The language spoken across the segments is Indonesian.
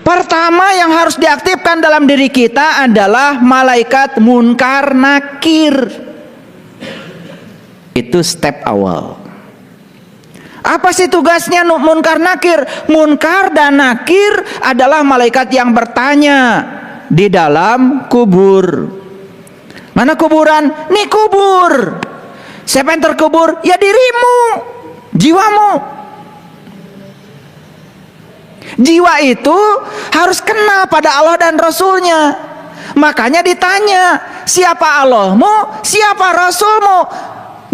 Pertama yang harus diaktifkan dalam diri kita adalah malaikat munkar nakir. Itu step awal. Apa sih tugasnya munkar nakir? Munkar dan nakir adalah malaikat yang bertanya di dalam kubur. Mana kuburan? Nih kubur. Siapa yang terkubur? Ya dirimu, jiwamu. Jiwa itu harus kenal pada Allah dan Rasulnya. Makanya ditanya, siapa Allahmu, siapa Rasulmu?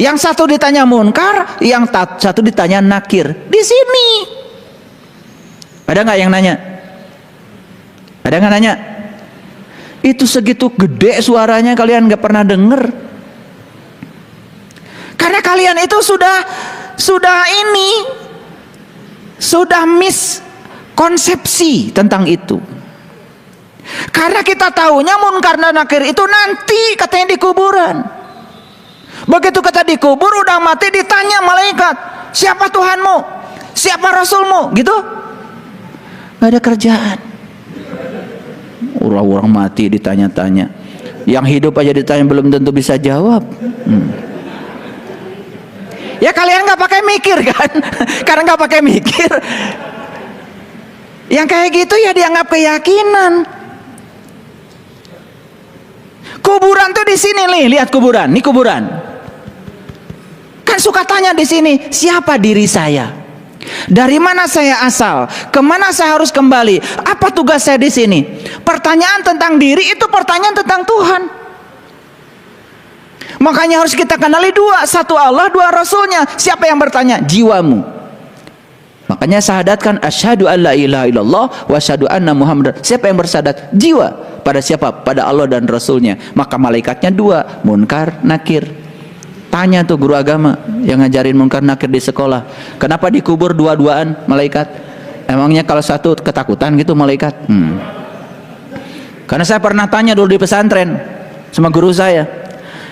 Yang satu ditanya munkar, yang satu ditanya nakir. Di sini. Ada nggak yang nanya? Ada nggak nanya? Itu segitu gede suaranya kalian nggak pernah denger. Karena kalian itu sudah miskonsepsi tentang itu. Karena kita tahunya munkar dan nakir itu nanti katanya di kuburan. Begitu kata dikubur udah mati ditanya malaikat, siapa Tuhanmu? Siapa Rasulmu? Gitu. Gak ada kerjaan. Orang-orang mati ditanya-tanya. Yang hidup aja ditanya belum tentu bisa jawab. Ya kalian gak pakai mikir kan? Karena gak pakai mikir. Yang kayak gitu ya dianggap keyakinan. Kuburan tuh di sini nih, lihat kuburan. Ini kuburan. Kan suka tanya di sini, siapa diri saya? Dari mana saya asal? Kemana saya harus kembali? Apa tugas saya di sini? Pertanyaan tentang diri itu pertanyaan tentang Tuhan. Makanya harus kita kenali dua, satu Allah, dua Rasulnya. Siapa yang bertanya? Jiwamu. Makanya syahadatkan asyhadu an la ilaha illallah wa asyhadu anna muhammadar. Siapa yang bersyahadat? Jiwa. Pada siapa? Pada Allah dan Rasulnya. Maka malaikatnya dua, munkar, nakir. Tanya tuh guru agama yang ngajarin munkar nakir di sekolah, kenapa dikubur dua-duaan malaikat? Emangnya kalau satu ketakutan gitu malaikat? Karena saya pernah tanya dulu di pesantren sama guru saya,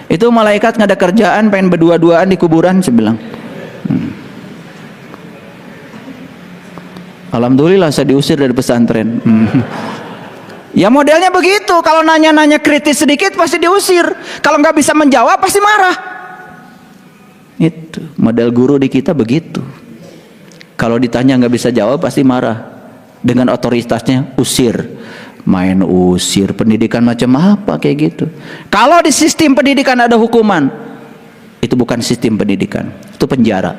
itu malaikat nggak ada kerjaan pengen berdua-duaan di kuburan. Saya bilang, alhamdulillah saya diusir dari pesantren. Ya modelnya begitu, kalau nanya-nanya kritis sedikit pasti diusir, kalau nggak bisa menjawab pasti marah. Itu model guru di kita begitu. Kalau ditanya nggak bisa jawab pasti marah. Dengan otoritasnya usir. Main usir, pendidikan macam apa kayak gitu. Kalau di sistem pendidikan ada hukuman, itu bukan sistem pendidikan, itu penjara.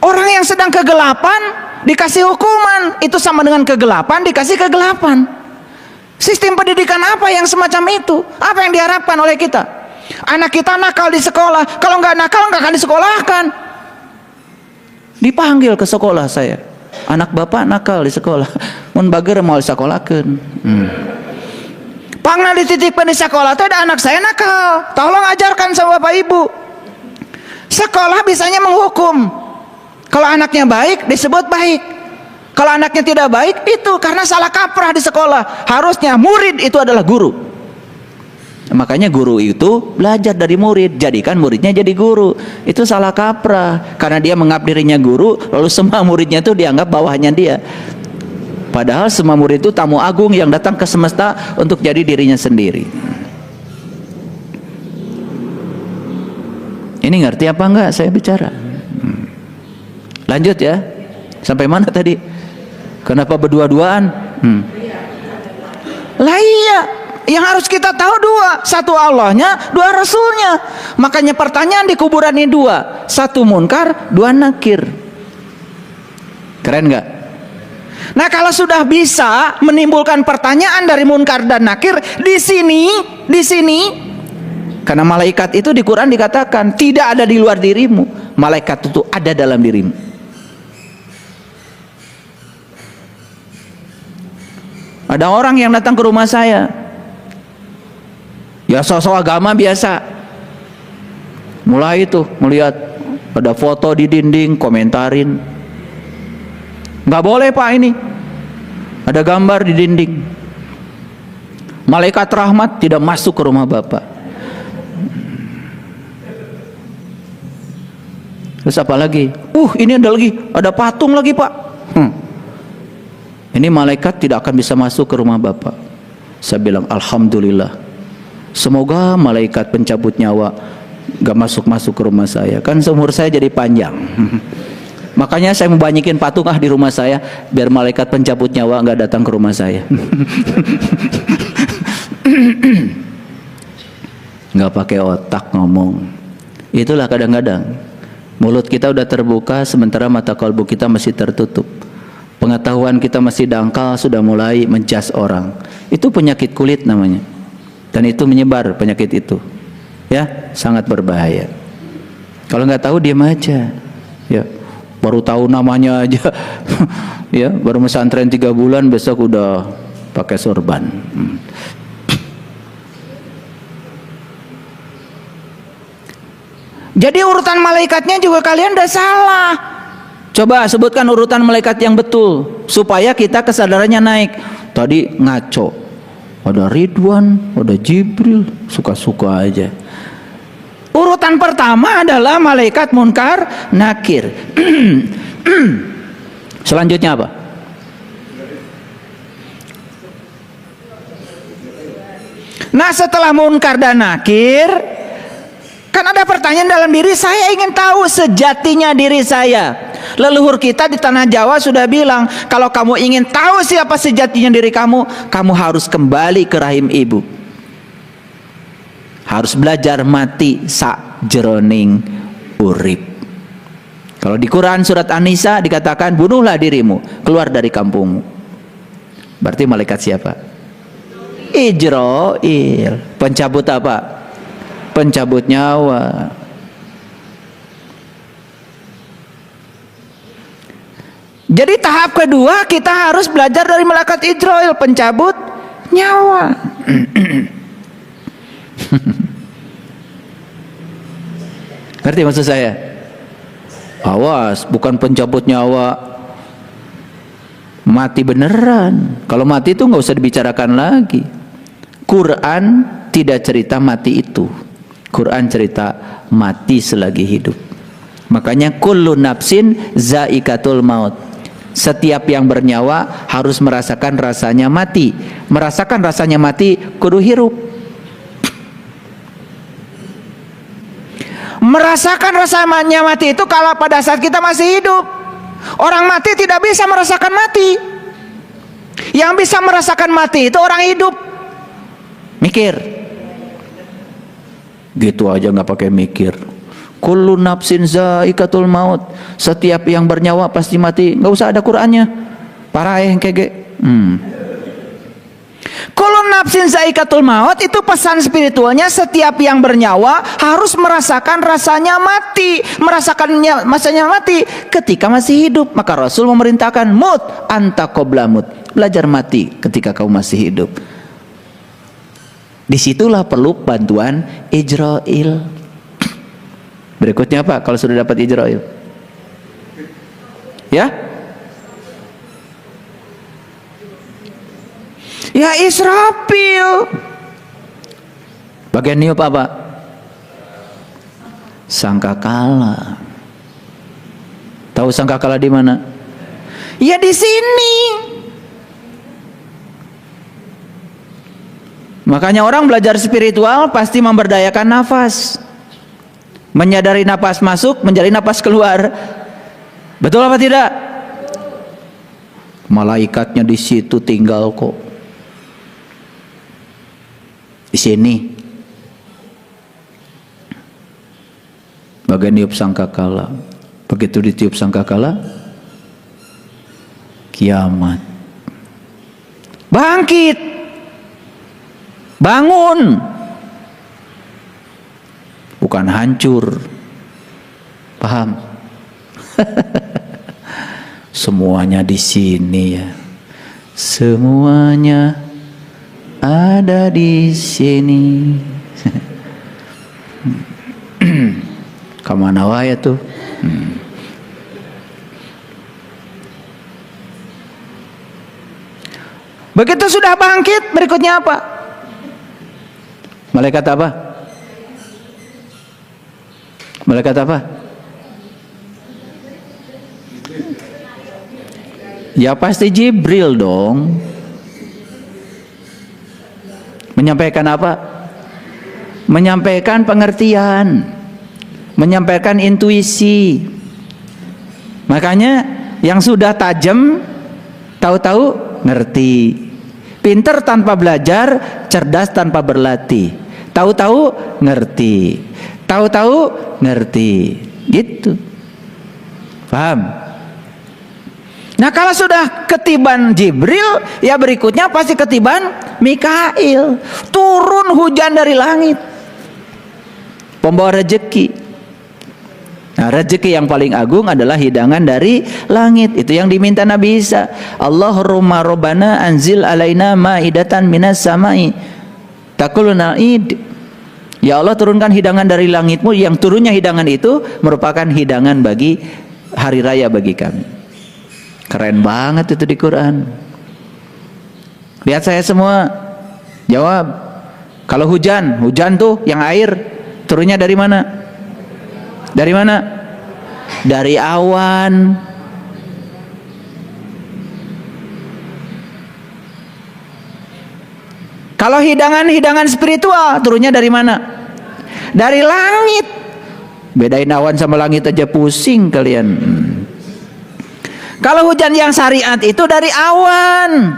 Orang yang sedang kegelapan dikasih hukuman, itu sama dengan kegelapan dikasih kegelapan. Sistem pendidikan apa yang semacam itu? Apa yang diharapkan oleh kita? Anak kita nakal di sekolah, kalau nggak nakal nggak akan disekolahkan. Dipanggil ke sekolah saya, anak bapak nakal di sekolah, mun bager mau disekolahkan. Pangna dititipkan di sekolah, tuh ada anak saya nakal, tolong ajarkan sama bapak ibu. Sekolah bisanya menghukum. Kalau anaknya baik disebut baik, kalau anaknya tidak baik itu karena salah kaprah di sekolah. Harusnya murid itu adalah guru. Makanya guru itu belajar dari murid, jadikan muridnya jadi guru. Itu salah kaprah, karena dia menganggap dirinya guru, lalu semua muridnya itu dianggap bawahnya dia. Padahal semua murid itu tamu agung yang datang ke semesta untuk jadi dirinya sendiri. Ini ngerti apa enggak saya bicara? Lanjut ya. Sampai mana tadi? Kenapa berdua-duaan? Lah iya, yang harus kita tahu dua, satu Allahnya, dua Rasulnya. Makanya pertanyaan di kuburan ini dua, satu munkar, dua nakir. Keren nggak? Nah kalau sudah bisa menimbulkan pertanyaan dari munkar dan nakir di sini, karena malaikat itu di Quran dikatakan tidak ada di luar dirimu, malaikat itu ada dalam dirimu. Ada orang yang datang ke rumah saya, ya sosok agama biasa, mulai itu melihat ada foto di dinding, komentarin, nggak boleh pak ini, ada gambar di dinding, malaikat rahmat tidak masuk ke rumah bapak. Terus apa lagi? Ini ada lagi, ada patung lagi pak. Ini malaikat tidak akan bisa masuk ke rumah Bapak. Saya bilang alhamdulillah. Semoga malaikat pencabut nyawa gak masuk-masuk ke rumah saya. Kan seumur saya jadi panjang. Makanya saya mau banyakin patung di rumah saya biar malaikat pencabut nyawa gak datang ke rumah saya. Gak pakai otak ngomong. Itulah kadang-kadang mulut kita udah terbuka sementara mata kalbu kita masih tertutup. Pengetahuan kita masih dangkal, sudah mulai menjas orang. Itu penyakit kulit namanya. Dan itu menyebar penyakit itu. Ya, sangat berbahaya. Kalau nggak tahu diam aja. Ya, baru tahu namanya aja. Ya, baru pesantren 3 bulan besok udah pakai sorban. Jadi urutan malaikatnya juga kalian udah salah. Coba sebutkan urutan malaikat yang betul supaya kita kesadarannya naik. Tadi ngaco. Ada Ridwan, ada Jibril, suka-suka aja. Urutan pertama adalah malaikat munkar nakir. Selanjutnya apa? Nah, setelah munkar dan nakir, kan ada pertanyaan dalam diri saya, ingin tahu sejatinya diri saya. Leluhur kita di tanah Jawa sudah bilang, kalau kamu ingin tahu siapa sejatinya diri kamu, kamu harus kembali ke rahim ibu. Harus belajar mati sakjeroning urip. Kalau di Quran surat An-Nisa dikatakan, bunuhlah dirimu, keluar dari kampungmu. Berarti malaikat siapa? Ijrail. Pencabut apa? Pencabut nyawa. Jadi tahap kedua kita harus belajar dari malaikat Ijrail, pencabut nyawa. Ngerti maksud saya? Awas, bukan pencabut nyawa mati beneran. Kalau mati itu nggak usah dibicarakan lagi. Quran tidak cerita mati itu. Quran cerita mati selagi hidup. Makanya kullu nafsin zaikatul maut. Setiap yang bernyawa harus merasakan rasanya mati. Merasakan rasanya mati kudu hirup. Merasakan rasanya mati itu kalau pada saat kita masih hidup. Orang mati tidak bisa merasakan mati. Yang bisa merasakan mati itu orang hidup. Mikir. Gitu aja nggak pakai mikir. Kullu nafsin zaikatul maut. Setiap yang bernyawa pasti mati. Nggak usah ada Qur'annya. Parah yang kege. Kullu nafsin zaikatul maut itu pesan spiritualnya, setiap yang bernyawa harus merasakan rasanya mati. Merasakannya masanya mati ketika masih hidup. Maka Rasul memerintahkan mut anta qabla mut. Belajar mati ketika kamu masih hidup. Disitulah perlu bantuan Ijrail. Berikutnya apa kalau sudah dapat Ijrail? Ya? Ya Israfil. Bagian niup apa? Sangkakala. Tahu sangkakala di mana? Ya di sini. Makanya orang belajar spiritual pasti memberdayakan nafas. Menyadari nafas masuk, menyadari nafas keluar. Betul apa tidak? Malaikatnya di situ tinggal kok. Di sini. Bagian niup sangkakala. Begitu ditiup sangkakala, kiamat. Bangkit. Bangun. Bukan hancur. Paham? Semuanya di sini ya. Semuanya ada di sini. Kemana wae tuh? Begitu sudah bangkit, berikutnya apa? Malaikat apa? Malaikat apa? Ya pasti Jibril dong. Menyampaikan apa? Menyampaikan pengertian, menyampaikan intuisi. Makanya yang sudah tajam tahu-tahu ngerti. Pinter tanpa belajar, cerdas tanpa berlatih. Tahu-tahu ngerti. Tahu-tahu ngerti. Gitu. Paham? Nah kalau sudah ketiban Jibril, ya berikutnya pasti ketiban Mikail. Turun hujan dari langit, pembawa rezeki. Nah rezeki yang paling agung adalah hidangan dari langit. Itu yang diminta Nabi Isa. Allahumma rabbana anzil alaina ma'idatan minas samai takuluna id. Ya Allah, turunkan hidangan dari langitmu. Yang turunnya hidangan itu merupakan hidangan bagi hari raya bagi kami. Keren banget itu di Quran. Lihat saya semua. Jawab. Kalau hujan tuh yang air turunnya dari mana? Dari mana? Dari awan. Kalau hidangan spiritual turunnya dari mana? Dari langit. Bedain awan sama langit aja pusing kalian. Kalau hujan yang syariat itu dari awan.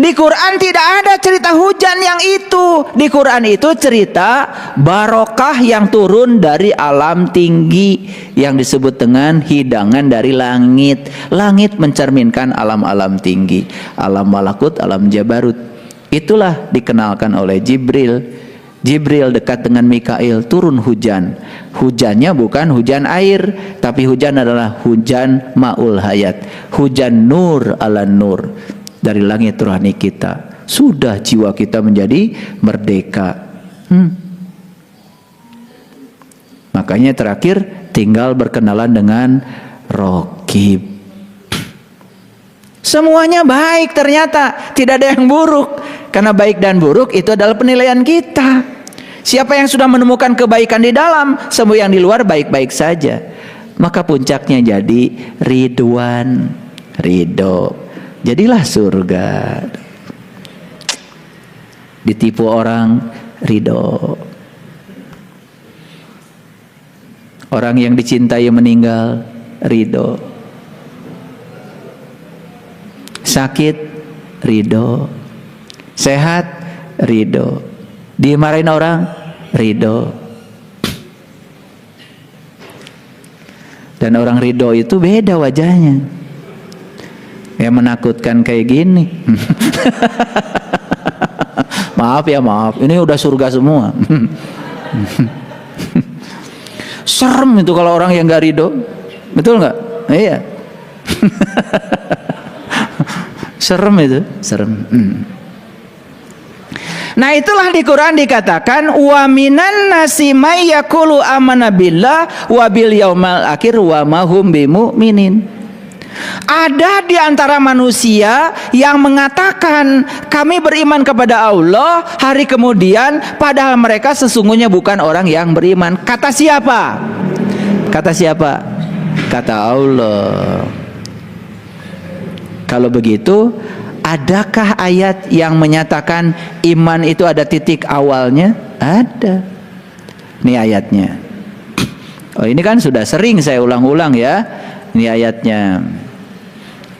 Di Quran tidak ada cerita hujan yang itu. Di Quran itu cerita barokah yang turun dari alam tinggi, yang disebut dengan hidangan dari langit. Langit mencerminkan alam-alam tinggi, alam malakut, alam jabarut. Itulah dikenalkan oleh Jibril. Jibril dekat dengan Mikail, turun hujan. Hujannya bukan hujan air, tapi hujan adalah hujan ma'ul hayat, hujan nur ala nur dari langit rohani kita. Sudah jiwa kita menjadi merdeka. Makanya terakhir tinggal berkenalan dengan Raqib. Semuanya baik, ternyata tidak ada yang buruk. Karena baik dan buruk itu adalah penilaian kita. Siapa yang sudah menemukan kebaikan di dalam, semua yang di luar baik-baik saja. Maka puncaknya jadi ridwan, ridho. Jadilah surga. Ditipu orang, ridho. Orang yang dicintai meninggal, ridho. Sakit, ridho. Sehat, ridho. Dimarahin orang, ridho. Dan orang ridho itu beda wajahnya. Yang menakutkan kayak gini. Maaf ya, maaf. Ini udah surga semua. Serem itu kalau orang yang gak ridho. Betul nggak? Iya. Serem itu, serem. Nah itulah di Quran dikatakan wa minan nasi may yaqulu amanna billah wa bil yaumal akhir wa ma hum bimumin. Ada di antara manusia yang mengatakan kami beriman kepada Allah, hari kemudian padahal mereka sesungguhnya bukan orang yang beriman. Kata siapa? Kata siapa? Kata Allah. Kalau begitu, adakah ayat yang menyatakan iman itu ada titik awalnya? Ada. Ini ayatnya. Oh, ini kan sudah sering saya ulang-ulang ya. Ini ayatnya.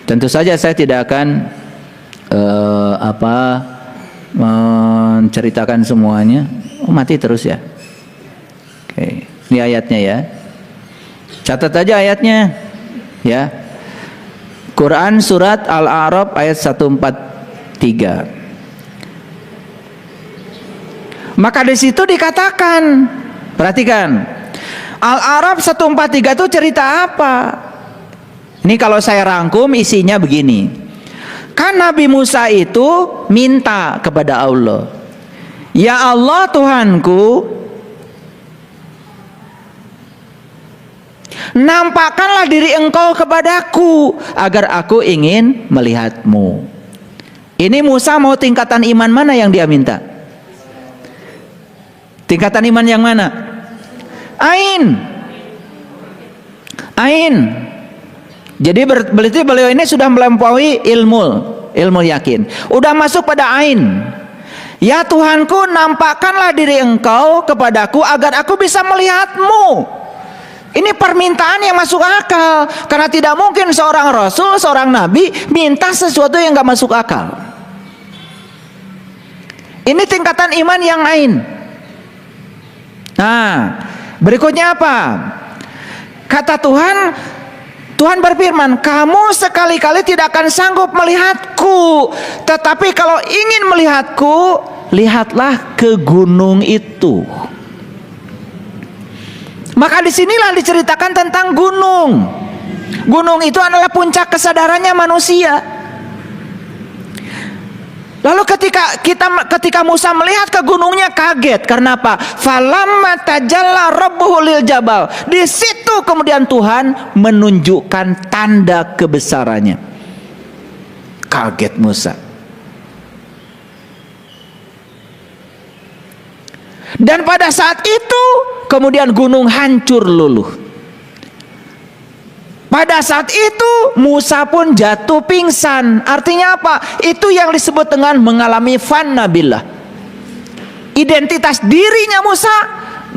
Tentu saja saya tidak akan menceritakan semuanya. Oh, mati terus ya. Oke. Ini ayatnya ya. Catat aja ayatnya. Ya. Quran surat Al-A'raf ayat 143. Maka di situ dikatakan, perhatikan, Al-A'raf 143 itu cerita apa? Ini kalau saya rangkum isinya begini. Kan Nabi Musa itu minta kepada Allah, ya Allah Tuhanku, nampakkanlah diri engkau kepadaku agar aku ingin melihatmu. Ini Musa mau tingkatan iman mana yang dia minta? Tingkatan iman yang mana? Ain. Jadi berarti beliau ini sudah melampaui ilmu yakin. Udah masuk pada ain. Ya Tuhanku, nampakkanlah diri Engkau kepadaku agar aku bisa melihatmu. Ini permintaan yang masuk akal. Karena tidak mungkin seorang rasul, seorang nabi minta sesuatu yang gak masuk akal. Ini tingkatan iman yang ain. Nah, berikutnya apa? Kata Tuhan berfirman, kamu sekali-kali tidak akan sanggup melihatku, tetapi kalau ingin melihatku, lihatlah ke gunung itu. Maka disinilah diceritakan tentang gunung. Gunung itu adalah puncak kesadarannya manusia. Lalu ketika Musa melihat ke gunungnya kaget. Karena apa? Falamma tajalla rabbuhu lil jabal. Di situ kemudian Tuhan menunjukkan tanda kebesarannya. Kaget Musa. Dan pada saat itu kemudian gunung hancur luluh. Pada saat itu Musa pun jatuh pingsan. Artinya apa? Itu yang disebut dengan mengalami fana billah. Identitas dirinya Musa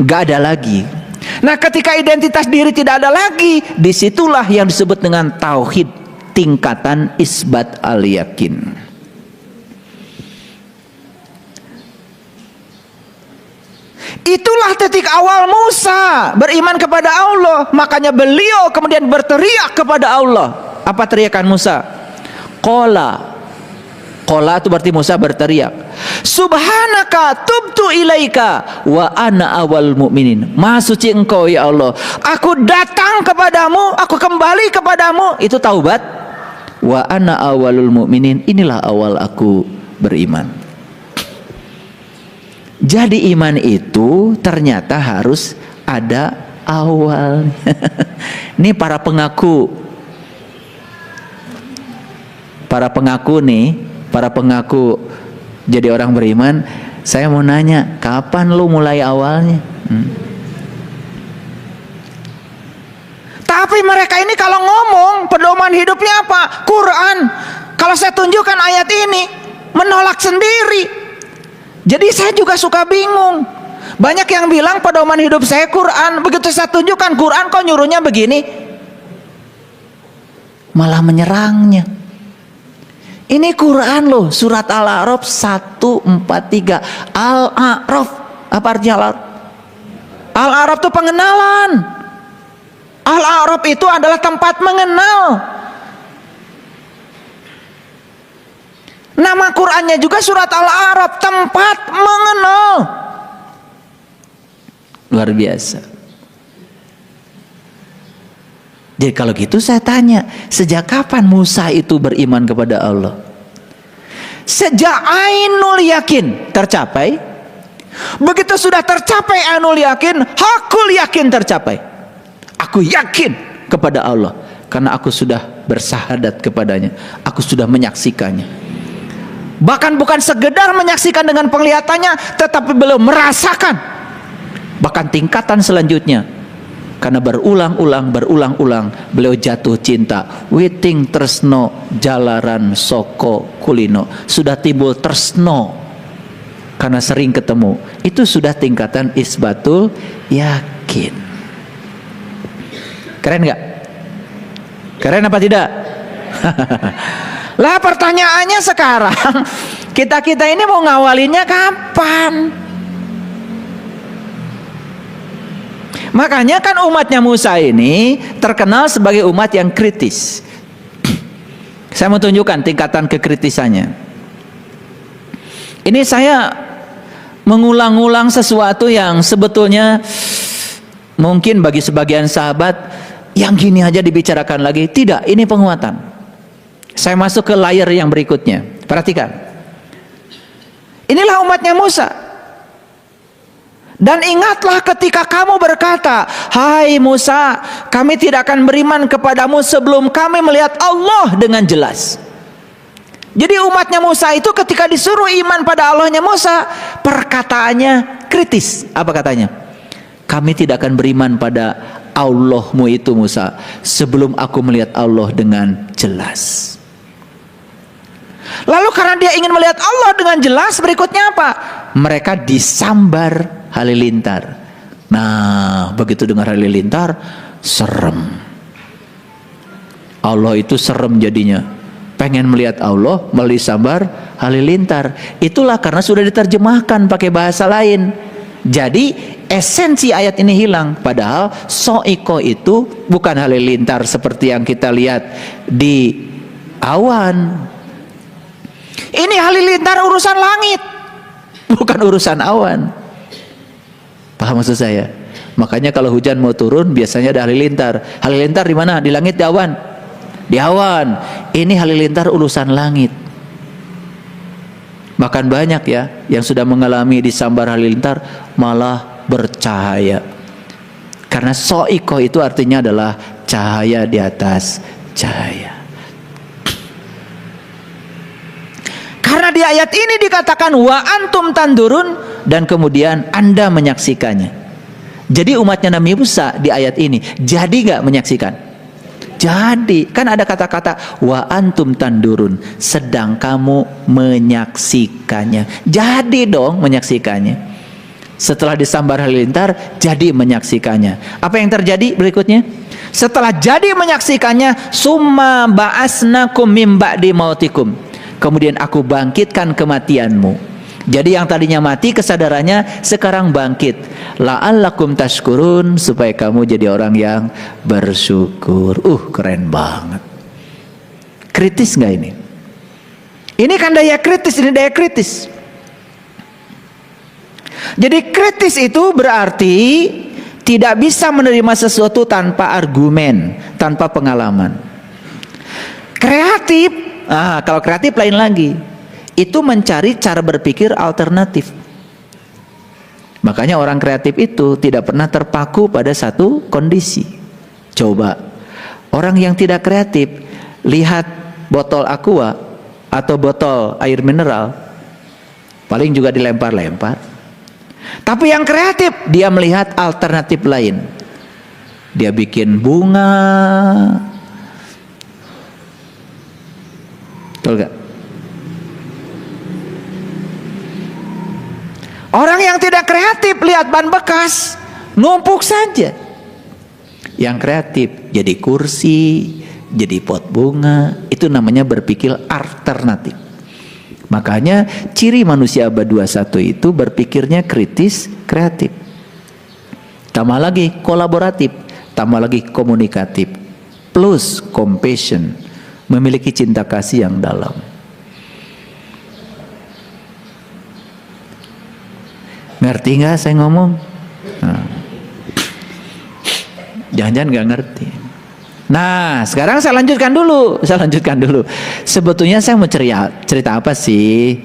gak ada lagi. Nah, ketika identitas diri tidak ada lagi, disitulah yang disebut dengan tauhid, tingkatan isbat al-yakin. Itulah titik awal Musa beriman kepada Allah. Makanya beliau kemudian berteriak kepada Allah. Apa teriakan Musa? Qala itu berarti Musa berteriak, Subhanaka tubtu ilaika wa ana awal mu'minin. Maha suci Engkau ya Allah, aku datang kepadamu, aku kembali kepadamu. Itu taubat. Wa ana awalul mu'minin, inilah awal aku beriman. Jadi iman itu ternyata harus ada awalnya. Ini para pengaku jadi orang beriman. Saya mau nanya, kapan lu mulai awalnya? Tapi mereka ini kalau ngomong pedoman hidupnya apa? Quran. Kalau saya tunjukkan ayat ini, menolak sendiri. Jadi saya juga suka bingung. Banyak yang bilang pedoman hidup saya Quran. Begitu saya tunjukkan Quran, kok nyuruhnya begini, malah menyerangnya. Ini Quran loh, surat Al-A'raf 143. Al-A'raf, apa artinya Al-A'raf? Al-A'raf itu pengenalan. Al-A'raf itu adalah tempat mengenal. Nama Qur'annya juga surat Al-A'raf, tempat mengenal. Luar biasa. Jadi kalau gitu saya tanya, sejak kapan Musa itu beriman kepada Allah? Sejak ainul yakin tercapai. Begitu sudah tercapai ainul yakin, hakul yakin tercapai. Aku yakin kepada Allah karena aku sudah bersahadat kepadanya, aku sudah menyaksikannya. Bahkan bukan sekedar menyaksikan dengan penglihatannya, tetapi belum merasakan. Bahkan tingkatan selanjutnya, karena berulang-ulang beliau jatuh cinta. Witing tresno jalaran soko kulino. Sudah timbul tresno karena sering ketemu. Itu sudah tingkatan isbatul yakin. Keren gak? Keren apa tidak? Lah pertanyaannya sekarang, kita ini mau ngawalinnya kapan? Makanya kan umatnya Musa ini terkenal sebagai umat yang kritis. Saya mau tunjukkan tingkatan kekritisannya. Ini saya mengulang-ulang sesuatu yang sebetulnya mungkin bagi sebagian sahabat yang gini aja dibicarakan lagi. Tidak, ini penguatan. Saya masuk ke layer yang berikutnya. Perhatikan. Inilah umatnya Musa. Dan ingatlah ketika kamu berkata, hai Musa, kami tidak akan beriman kepadamu sebelum kami melihat Allah dengan jelas. Jadi umatnya Musa itu ketika disuruh iman pada Allahnya Musa, perkataannya kritis. Apa katanya? Kami tidak akan beriman pada Allahmu itu Musa sebelum aku melihat Allah dengan jelas. Lalu karena dia ingin melihat Allah dengan jelas, berikutnya apa? Mereka disambar halilintar. Nah, begitu dengar halilintar, serem. Allah itu serem jadinya. Pengen melihat Allah melalui sambar halilintar. Itulah karena sudah diterjemahkan pakai bahasa lain. Jadi esensi ayat ini hilang. Padahal so'iko itu bukan halilintar seperti yang kita lihat di awan. Ini halilintar urusan langit, bukan urusan awan. Paham maksud saya? Makanya kalau hujan mau turun biasanya ada halilintar. Halilintar di mana? Di langit, di awan? Di awan. Ini halilintar urusan langit. Bahkan banyak ya yang sudah mengalami disambar halilintar malah bercahaya. Karena so'iko itu artinya adalah cahaya di atas cahaya. Karena di ayat ini dikatakan wa antum tandurun, dan kemudian Anda menyaksikannya. Jadi umatnya Nabi Musa di ayat ini jadi gak menyaksikan? Jadi, kan ada kata-kata wa antum tandurun, sedang kamu menyaksikannya. Jadi dong menyaksikannya. Setelah disambar halilintar, jadi menyaksikannya. Apa yang terjadi berikutnya? Setelah jadi menyaksikannya, summa ba'asnakum mim ba'di mautikum. Kemudian aku bangkitkan kematianmu. Jadi yang tadinya mati kesadarannya sekarang bangkit. La'allakum tashkurun, supaya kamu jadi orang yang bersyukur. Keren banget. Kritis nggak ini? Ini kan daya kritis, ini daya kritis. Jadi kritis itu berarti tidak bisa menerima sesuatu tanpa argumen, tanpa pengalaman. Kreatif, kalau kreatif lain lagi. Itu mencari cara berpikir alternatif. Makanya orang kreatif itu tidak pernah terpaku pada satu kondisi. Coba orang yang tidak kreatif lihat botol aqua atau botol air mineral, paling juga dilempar-lempar. Tapi yang kreatif dia melihat alternatif lain. Dia bikin bunga. Betul gak? Orang yang tidak kreatif lihat ban bekas, numpuk saja. Yang kreatif jadi kursi, jadi pot bunga, itu namanya berpikir alternatif. Makanya ciri manusia abad 21 itu berpikirnya kritis, kreatif. Tambah lagi kolaboratif, tambah lagi komunikatif, plus compassion, memiliki cinta kasih yang dalam. Ngerti nggak saya ngomong? Jangan-jangan nggak ngerti. Nah, sekarang saya lanjutkan dulu. Sebetulnya saya mau cerita apa sih?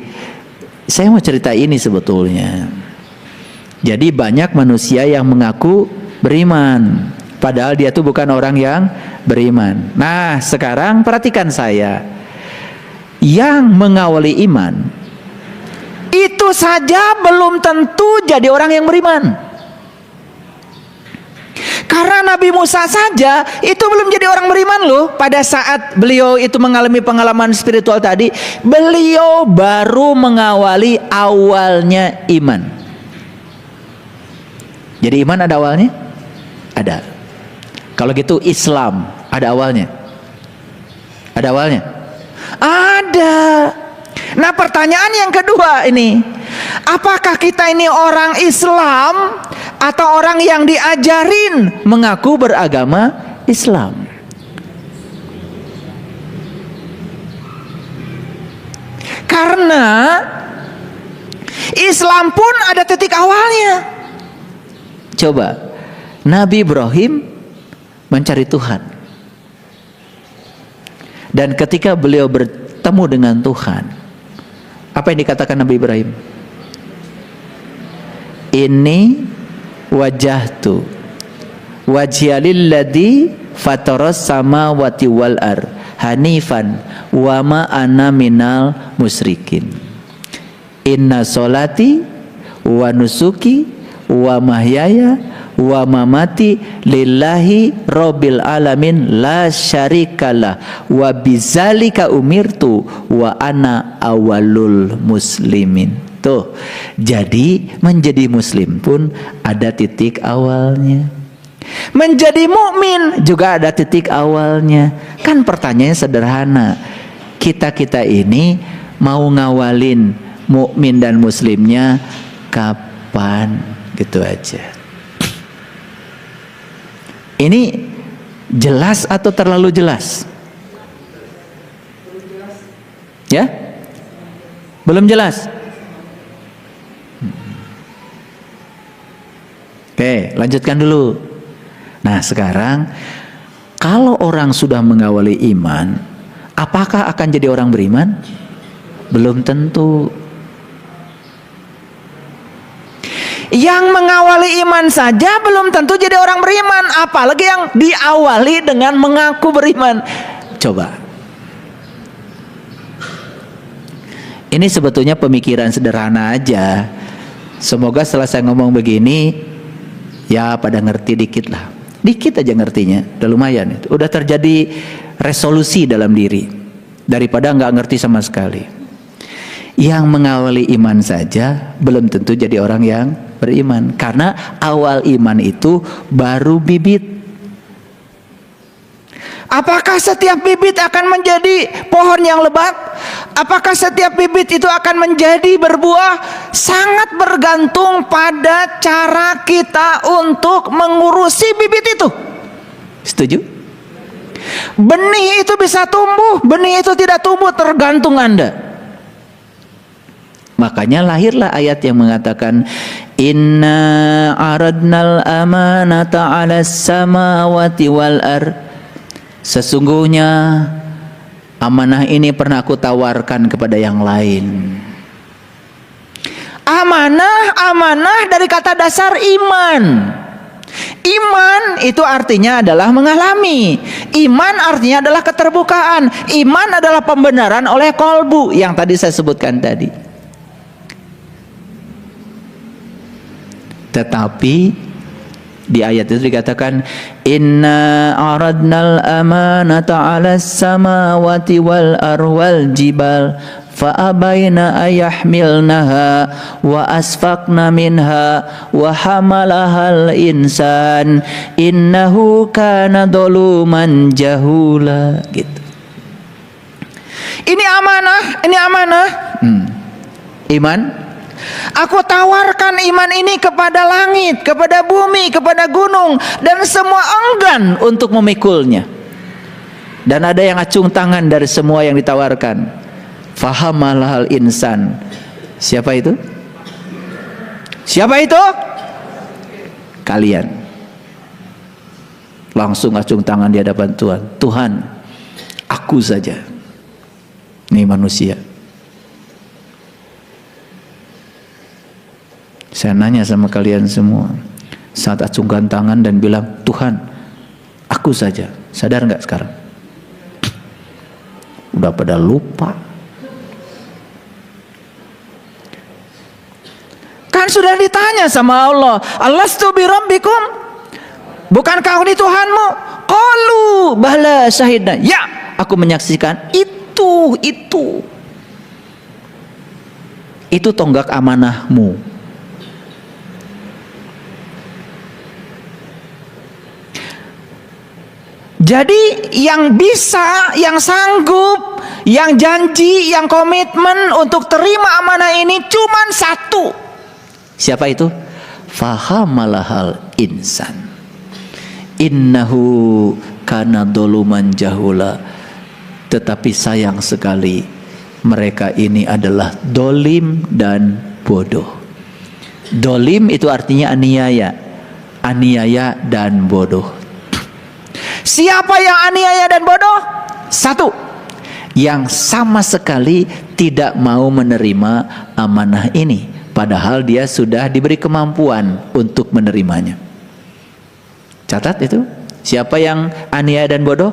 Saya mau cerita ini sebetulnya. Jadi banyak manusia yang mengaku beriman, padahal dia tuh bukan orang yang beriman. Nah, sekarang perhatikan saya. Yang mengawali iman itu saja belum tentu jadi orang yang beriman. Karena Nabi Musa saja itu belum jadi orang beriman loh. Pada saat beliau itu mengalami pengalaman spiritual tadi, beliau baru mengawali awalnya iman. Jadi iman ada awalnya? Ada. Kalau gitu Islam ada awalnya? Ada awalnya? Ada. Nah, pertanyaan yang kedua ini, apakah kita ini orang Islam atau orang yang diajarin mengaku beragama Islam? Karena Islam pun ada titik awalnya. Coba, Nabi Ibrahim mencari Tuhan. Dan ketika beliau bertemu dengan Tuhan, apa yang dikatakan Nabi Ibrahim? Ini wajahtu wajhialilladzi fataras samawati wal ar hanifan wa ma ana minal musyrikin. Inna sholati wa nusuki wa mahyaya wa mamati lillahi rabbil alamin la syarikalah wa bizalika umirtu wa ana awalul muslimin. Tuh, jadi menjadi muslim pun ada titik awalnya. Menjadi mukmin juga ada titik awalnya. Kan pertanyaannya sederhana. Kita ini mau ngawalin mukmin dan muslimnya kapan? Gitu aja. Ini jelas atau terlalu jelas? Ya? Belum jelas? Oke, lanjutkan dulu. Nah, sekarang kalau orang sudah mengawali iman, apakah akan jadi orang beriman? Belum tentu. Yang mengawali iman saja belum tentu jadi orang beriman, apalagi yang diawali dengan mengaku beriman. Coba. Ini sebetulnya pemikiran sederhana aja. Semoga setelah saya ngomong begini, ya pada ngerti dikit lah. Dikit aja ngertinya, udah lumayan itu. Udah terjadi resolusi dalam diri daripada nggak ngerti sama sekali. Yang mengawali iman saja belum tentu jadi orang yang beriman, karena awal iman itu baru bibit. Apakah setiap bibit akan menjadi pohon yang lebat? Apakah setiap bibit itu akan menjadi berbuah? Sangat bergantung pada cara kita untuk mengurusi bibit itu. Setuju? Benih itu bisa tumbuh, benih itu tidak tumbuh, tergantung Anda. Makanya lahirlah ayat yang mengatakan inna aradnal amanata 'alas samawati wal ard. Sesungguhnya amanah ini pernah aku tawarkan kepada yang lain. Amanah dari kata dasar iman. Iman itu artinya adalah mengalami. Iman artinya adalah keterbukaan. Iman adalah pembenaran oleh kolbu yang tadi saya sebutkan tadi. Tetapi di ayat itu dikatakan inna aradnal amanata 'alas samawati wal arwal jibal fa abaina ayahmilnaha wa asfaqna minha wa hamalahal insan innahu kana dzaluman jahula. Gitu. Ini amanah. Iman. Aku tawarkan iman ini kepada langit, kepada bumi, kepada gunung, dan semua enggan untuk memikulnya. Dan ada yang acung tangan dari semua yang ditawarkan. Fahamalahal insan. Siapa itu? Siapa itu? Kalian. Langsung acung tangan di hadapan Tuhan. Tuhan, aku saja. Ini manusia. Saya nanya sama kalian semua, saat acungkan tangan dan bilang, Tuhan, aku saja. Sadar nggak sekarang? Udah pada lupa. Kan sudah ditanya sama Allah, Alastu bi rabbikum? Bukankah ini Tuhanmu? Qalu bala syahidna. Ya, aku menyaksikan itu. Itu tonggak amanahmu. Jadi yang bisa, yang sanggup, yang janji, yang komitmen untuk terima amanah ini cuman satu. Siapa itu? Fahamalahal insan. Innahu kana dzaluman jahula. Tetapi sayang sekali mereka ini adalah dolim dan bodoh. Dolim itu artinya aniaya dan bodoh. Siapa yang aniaya dan bodoh? Satu, yang sama sekali tidak mau menerima amanah ini, padahal dia sudah diberi kemampuan untuk menerimanya. Catat itu. Siapa yang aniaya dan bodoh?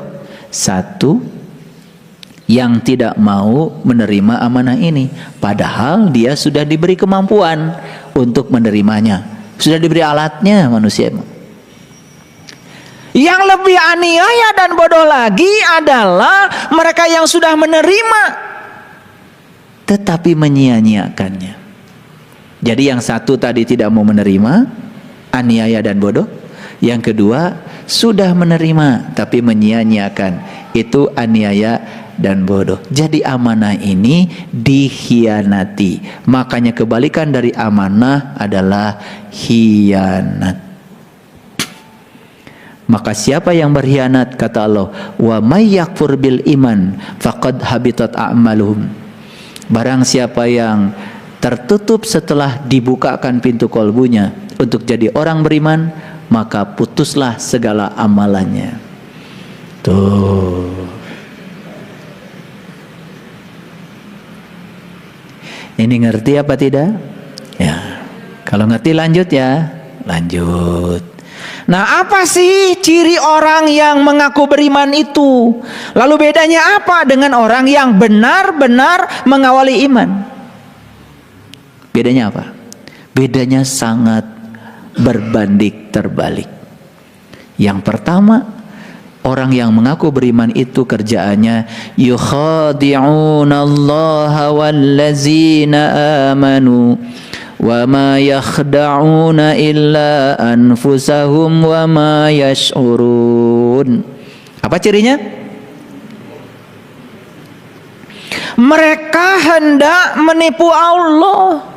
Satu, yang tidak mau menerima amanah ini, padahal dia sudah diberi kemampuan untuk menerimanya. Sudah diberi alatnya manusia. Yang lebih aniaya dan bodoh lagi adalah mereka yang sudah menerima tetapi menyia-nyiakannya. Jadi yang satu tadi tidak mau menerima, aniaya dan bodoh. Yang kedua sudah menerima tapi menyia-nyiakan, itu aniaya dan bodoh. Jadi amanah ini dikhianati. Makanya kebalikan dari amanah adalah khianat. Maka siapa yang berkhianat, kata Allah, wa may yakfur bil iman faqad habitat a'maluhum. Barang siapa yang tertutup setelah dibukakan pintu kolbunya untuk jadi orang beriman, maka putuslah segala amalannya. Tuh. Ini ngerti apa tidak? Ya. Kalau ngerti lanjut ya. Lanjut. Nah, apa sih ciri orang yang mengaku beriman itu? Lalu bedanya apa dengan orang yang benar-benar mengawali iman? Bedanya apa? Bedanya sangat berbanding terbalik. Yang pertama, orang yang mengaku beriman itu kerjaannya yukhadi'unallaha wallazina amanu wa ma yakhda'una illa anfusahum wa ma yash'urun. Apa cirinya? Mereka hendak menipu Allah.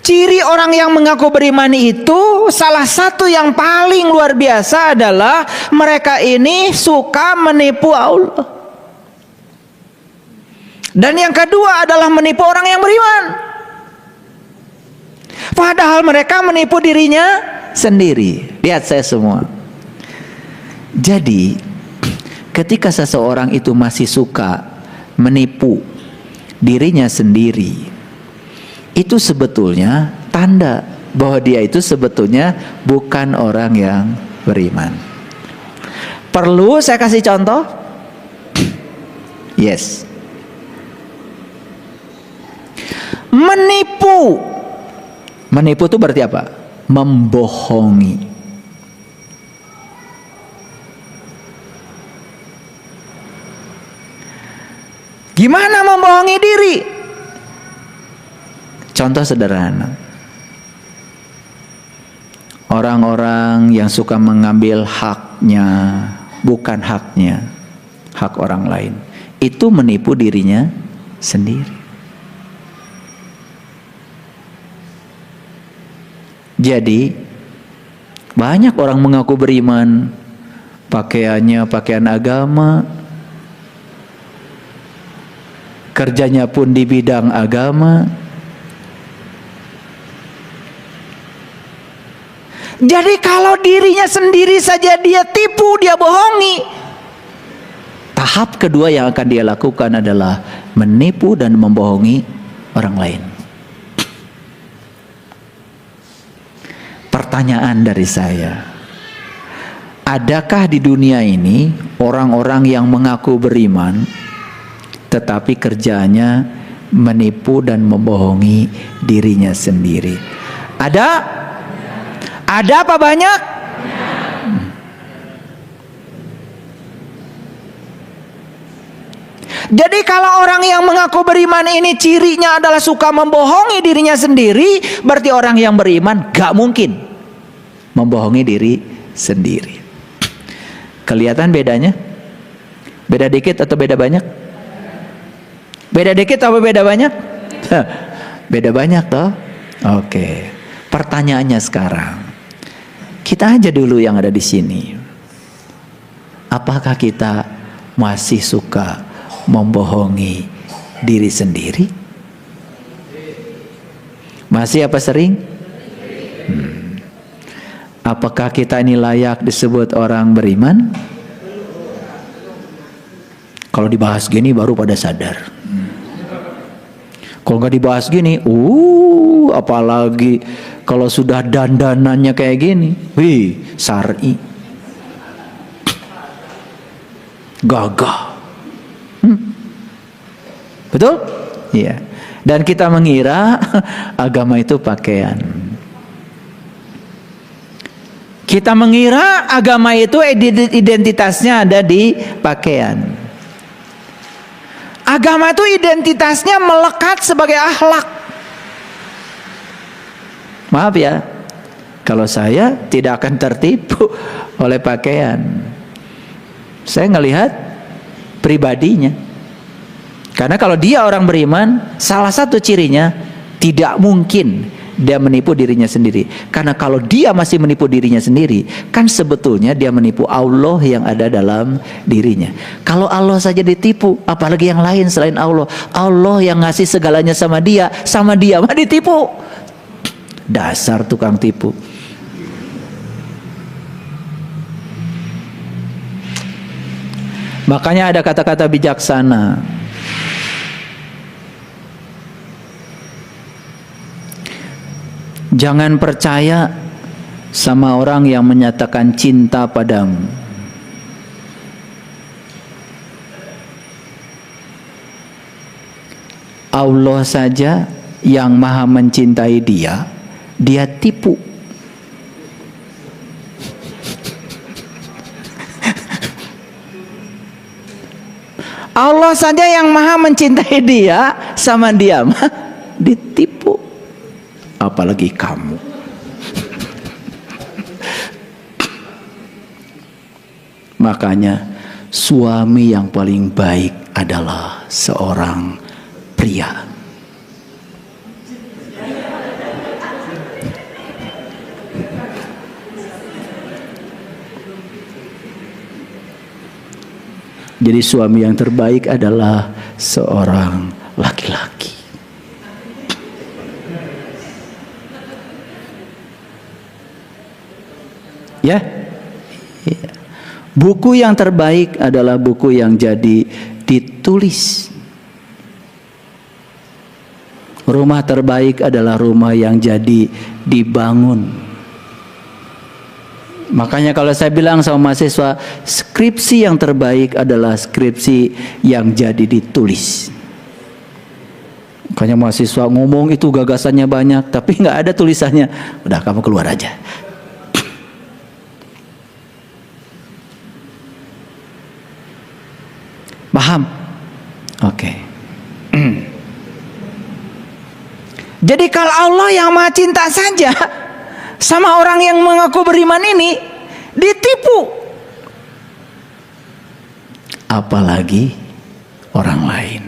Ciri orang yang mengaku beriman itu salah satu yang paling luar biasa adalah mereka ini suka menipu Allah. Dan yang kedua adalah menipu orang yang beriman. Padahal mereka menipu dirinya Sendiri. Lihat saya semua. Jadi ketika seseorang itu masih suka menipu dirinya sendiri, itu sebetulnya tanda bahwa dia itu sebetulnya bukan orang yang beriman. Perlu saya kasih contoh? Yes. Menipu itu berarti apa? Membohongi. Gimana membohongi diri? Contoh sederhana. Orang-orang yang suka mengambil haknya, bukan haknya, hak orang lain, itu menipu dirinya sendiri. Jadi banyak orang mengaku beriman, pakaiannya pakaian agama, kerjanya pun di bidang agama. Jadi kalau dirinya sendiri saja dia tipu, dia bohongi. Tahap kedua yang akan dia lakukan adalah menipu dan membohongi orang lain. Pertanyaan dari saya, adakah di dunia ini orang-orang yang mengaku beriman tetapi kerjanya menipu dan membohongi dirinya sendiri? Ada? Ada apa banyak? Jadi kalau orang yang mengaku beriman ini cirinya adalah suka membohongi dirinya sendiri, berarti orang yang beriman gak mungkin Membohongi diri sendiri. Kelihatan bedanya? Beda dikit atau beda banyak? Beda dikit atau beda banyak? Beda banyak toh? Oke. Pertanyaannya sekarang, kita aja dulu yang ada di sini. Apakah kita masih suka membohongi diri sendiri? Masih apa sering? Apakah kita ini layak disebut orang beriman? Kalau dibahas gini baru pada sadar. Kalau nggak dibahas gini, apalagi kalau sudah dandanannya kayak gini, syar'i, gagah. Betul? Iya. Dan kita mengira agama itu pakaian. Kita mengira agama itu identitasnya ada di pakaian. Agama itu identitasnya melekat sebagai akhlak. Maaf ya, kalau saya tidak akan tertipu oleh pakaian. Saya ngelihat pribadinya. Karena kalau dia orang beriman, salah satu cirinya tidak mungkin dia menipu dirinya sendiri. Karena kalau dia masih menipu dirinya sendiri, kan sebetulnya dia menipu Allah yang ada dalam dirinya. Kalau Allah saja ditipu, apalagi yang lain selain Allah. Allah yang ngasih segalanya sama dia mah ditipu. Dasar tukang tipu. Makanya ada kata-kata bijaksana. Jangan percaya sama orang yang menyatakan cinta padamu. Allah saja yang maha mencintai dia, dia tipu. Allah saja yang maha mencintai dia, sama dia mah ditipu. Apalagi kamu. Makanya suami yang paling baik adalah seorang pria. Jadi suami yang terbaik adalah seorang laki-laki. Ya. Buku yang terbaik adalah buku yang jadi ditulis. Rumah terbaik adalah rumah yang jadi dibangun. Makanya kalau saya bilang sama mahasiswa, skripsi yang terbaik adalah skripsi yang jadi ditulis. Makanya mahasiswa ngomong itu gagasannya banyak, tapi nggak ada tulisannya. Udah, kamu keluar aja. Paham? Oke. Jadi kalau Allah yang maha cinta saja sama orang yang mengaku beriman ini ditipu, apalagi orang lain.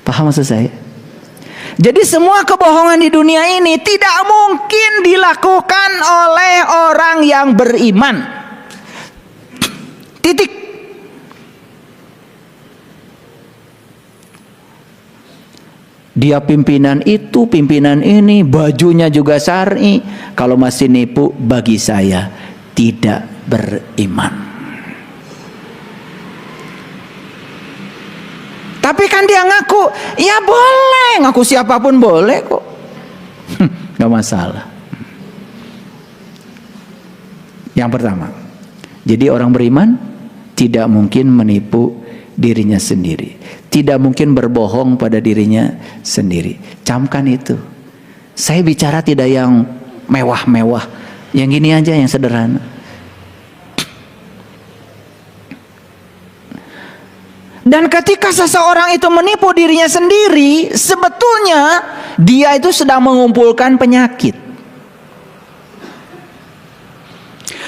Paham maksud saya? Jadi semua kebohongan di dunia ini tidak mungkin dilakukan oleh orang yang beriman. Titik. Dia pimpinan itu, pimpinan ini, bajunya juga syar'i. Kalau masih nipu, bagi saya tidak beriman. Tapi kan dia ngaku, ya boleh, ngaku siapapun boleh kok. Gak masalah. Yang pertama, jadi orang beriman tidak mungkin menipu dirinya sendiri, tidak mungkin berbohong pada dirinya sendiri. Camkan itu. Saya bicara tidak yang mewah-mewah, yang gini aja, yang sederhana. Dan ketika seseorang itu menipu dirinya sendiri, sebetulnya dia itu sedang mengumpulkan penyakit.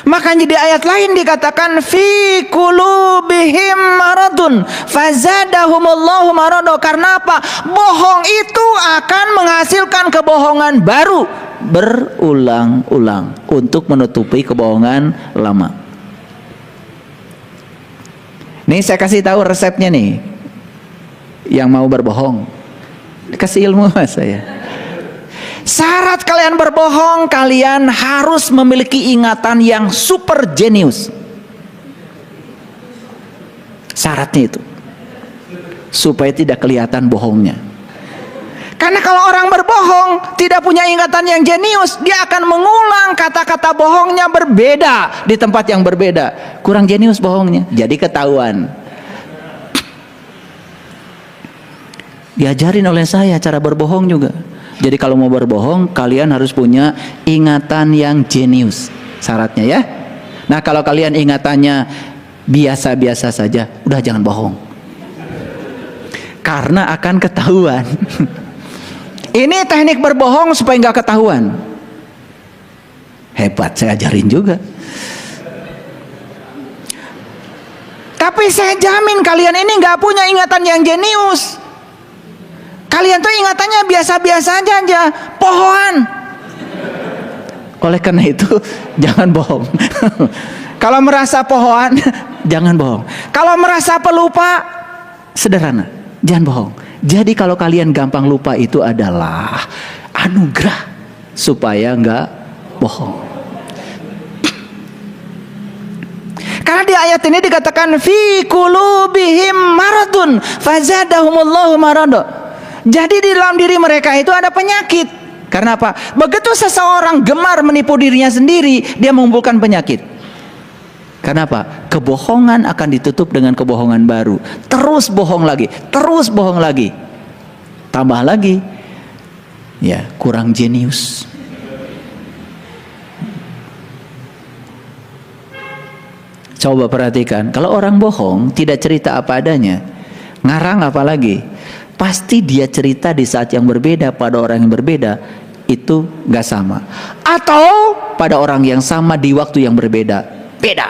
Makanya di ayat lain dikatakan fi qulubihim maradun fazadahumullahu marado. Karena apa? Bohong itu akan menghasilkan kebohongan baru berulang-ulang untuk menutupi kebohongan lama. Nih saya kasih tahu resepnya nih. Yang mau berbohong, kasih ilmu mas saya. Syarat kalian berbohong, kalian harus memiliki ingatan yang super jenius. Syaratnya itu, supaya tidak kelihatan bohongnya. Karena kalau orang berbohong tidak punya ingatan yang jenius, dia akan mengulang kata-kata bohongnya berbeda di tempat yang berbeda. Kurang jenius bohongnya, jadi ketahuan. Diajarin oleh saya cara berbohong juga. Jadi kalau mau berbohong, kalian harus punya ingatan yang jenius. Syaratnya ya. Nah, kalau kalian ingatannya biasa-biasa saja, udah jangan bohong. Karena akan ketahuan. Ini teknik berbohong supaya nggak ketahuan. Hebat, saya ajarin juga. Tapi saya jamin kalian ini nggak punya ingatan yang jenius. Kalian tuh ingatannya biasa-biasa aja, pohoan. Oleh karena itu jangan bohong. Kalau merasa pohoan jangan bohong. Kalau merasa pelupa sederhana, jangan bohong. Jadi kalau kalian gampang lupa itu adalah anugerah supaya nggak bohong. Karena di ayat ini dikatakan fi qulubihim maradun fazadahumullahu marada. Jadi di dalam diri mereka itu ada penyakit. Karena apa? Begitu seseorang gemar menipu dirinya sendiri, dia mengumpulkan penyakit. Karena apa? Kebohongan akan ditutup dengan kebohongan baru. Terus bohong lagi, terus bohong lagi. Tambah lagi, ya kurang jenius. Coba perhatikan, kalau orang bohong tidak cerita apa adanya, ngarang apa lagi, pasti dia cerita di saat yang berbeda pada orang yang berbeda, itu nggak sama. Atau pada orang yang sama di waktu yang berbeda, beda.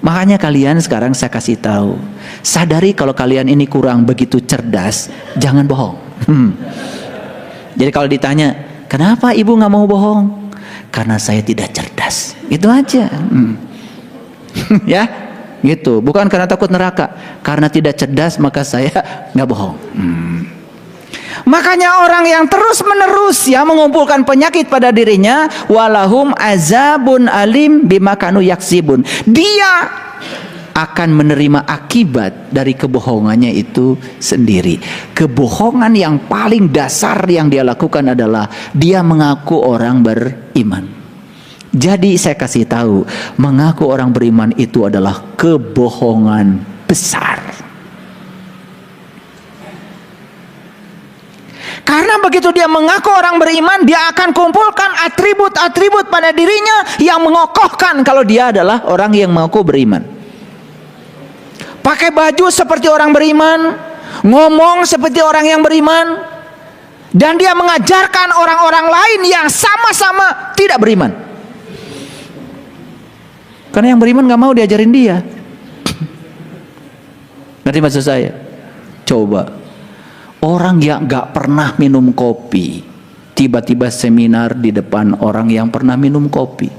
Makanya kalian sekarang saya kasih tahu, sadari kalau kalian ini kurang begitu cerdas, jangan bohong. Jadi kalau ditanya, kenapa ibu nggak mau bohong? Karena saya tidak cerdas. Itu aja. Ya, gitu. Bukan karena takut neraka, karena tidak cerdas maka saya nggak bohong. Makanya orang yang terus menerus ya mengumpulkan penyakit pada dirinya, walahum azabun alim bima kanu yaksibun. Dia akan menerima akibat dari kebohongannya itu sendiri. Kebohongan yang paling dasar yang dia lakukan adalah dia mengaku orang beriman. Jadi saya kasih tahu, mengaku orang beriman itu adalah kebohongan besar. Karena begitu dia mengaku orang beriman, dia akan kumpulkan atribut-atribut pada dirinya yang mengokohkan kalau dia adalah orang yang mengaku beriman. Pakai baju seperti orang beriman, ngomong seperti orang yang beriman, dan dia mengajarkan orang-orang lain yang sama-sama tidak beriman. Karena yang beriman gak mau diajarin dia. Ngerti maksud saya? Coba orang yang gak pernah minum kopi tiba-tiba seminar di depan orang yang pernah minum kopi.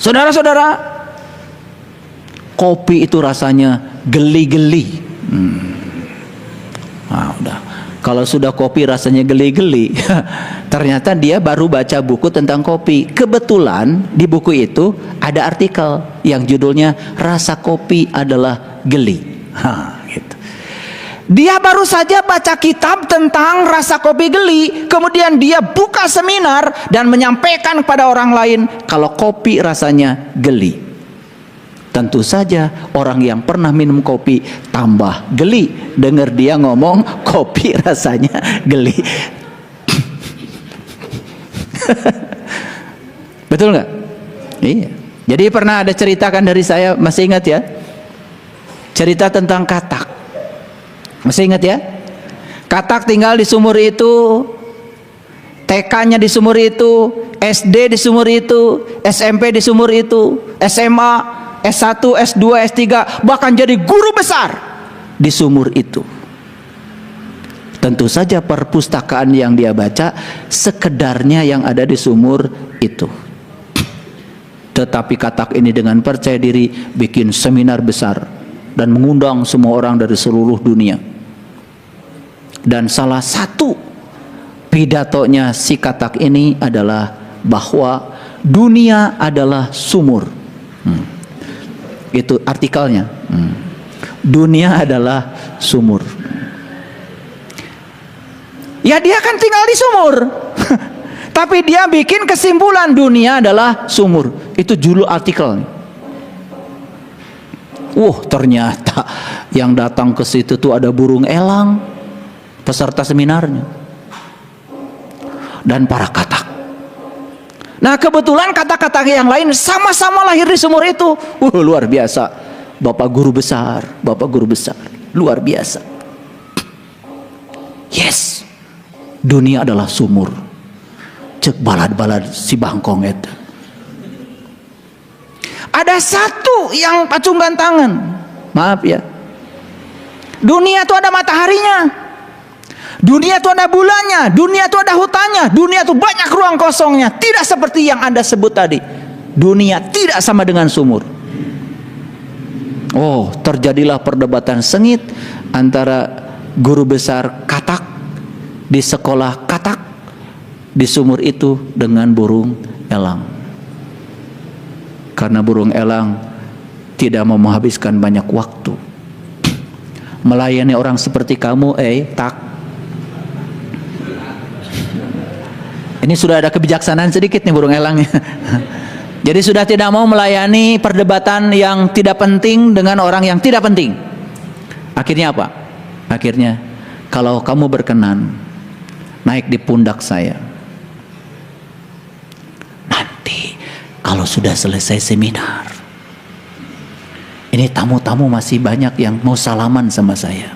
Saudara-saudara, kopi itu rasanya geli-geli. Nah, udah. Kalau sudah kopi rasanya geli-geli, ternyata dia baru baca buku tentang kopi. Kebetulan di buku itu ada artikel yang judulnya Rasa Kopi Adalah Geli. Gitu. Dia baru saja baca kitab tentang rasa kopi geli, kemudian dia buka seminar dan menyampaikan kepada orang lain kalau kopi rasanya geli. Tentu saja orang yang pernah minum kopi tambah geli dengar dia ngomong kopi rasanya geli. Betul nggak? Iya. Jadi pernah ada ceritakan dari saya, masih ingat ya? Cerita tentang katak. Masih ingat ya? Katak tinggal di sumur itu, TK-nya di sumur itu, SD di sumur itu, SMP di sumur itu, SMA, S1, S2, S3, bahkan jadi guru besar di sumur itu. Tentu saja perpustakaan yang dia baca sekedarnya yang ada di sumur itu. Tetapi katak ini dengan percaya diri bikin seminar besar dan mengundang semua orang dari seluruh dunia. Dan salah satu pidatonya si katak ini adalah bahwa dunia adalah sumur. Itu artikelnya. Dunia adalah sumur. Ya dia kan tinggal di sumur. Tapi dia bikin kesimpulan dunia adalah sumur. Itu judul artikel. Ternyata Yang datang ke situ tuh ada burung elang, peserta seminarnya, dan para katak. Nah kebetulan katak-katak yang lain sama-sama lahir di sumur itu. Luar biasa. Bapak guru besar, luar biasa. Yes, dunia adalah sumur. Cek balad-balad si bangkong itu. Ada satu yang pacungan tangan. Maaf ya. Dunia itu ada mataharinya. Dunia itu ada bulannya. Dunia itu ada hutannya. Dunia itu banyak ruang kosongnya. Tidak seperti yang Anda sebut tadi. Dunia tidak sama dengan sumur. Oh, terjadilah perdebatan sengit antara guru besar katak di sekolah katak di sumur itu dengan burung elang. Karena burung elang tidak mau menghabiskan banyak waktu melayani orang seperti kamu, tak. Ini sudah ada kebijaksanaan sedikit nih burung elangnya. Jadi sudah tidak mau melayani perdebatan yang tidak penting dengan orang yang tidak penting. Akhirnya apa? Akhirnya, kalau kamu berkenan naik di pundak saya, nanti kalau sudah selesai seminar, ini tamu-tamu masih banyak yang mau salaman sama saya.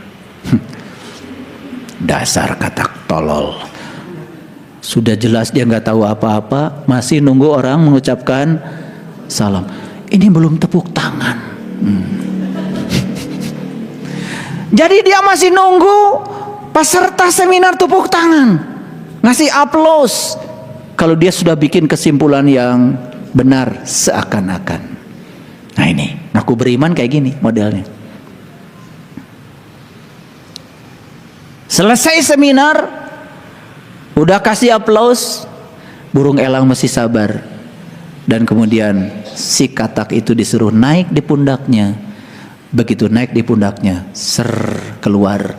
Dasar katak tolol. Sudah jelas dia nggak tahu apa-apa, masih nunggu orang mengucapkan salam. Ini belum tepuk tangan. Jadi dia masih nunggu peserta seminar tepuk tangan, ngasih aplaus kalau dia sudah bikin kesimpulan yang benar seakan-akan. Nah ini, aku beriman kayak gini modelnya. Selesai seminar, udah kasih aplaus, burung elang masih sabar. Dan kemudian si katak itu disuruh naik di pundaknya. Begitu naik di pundaknya, keluar.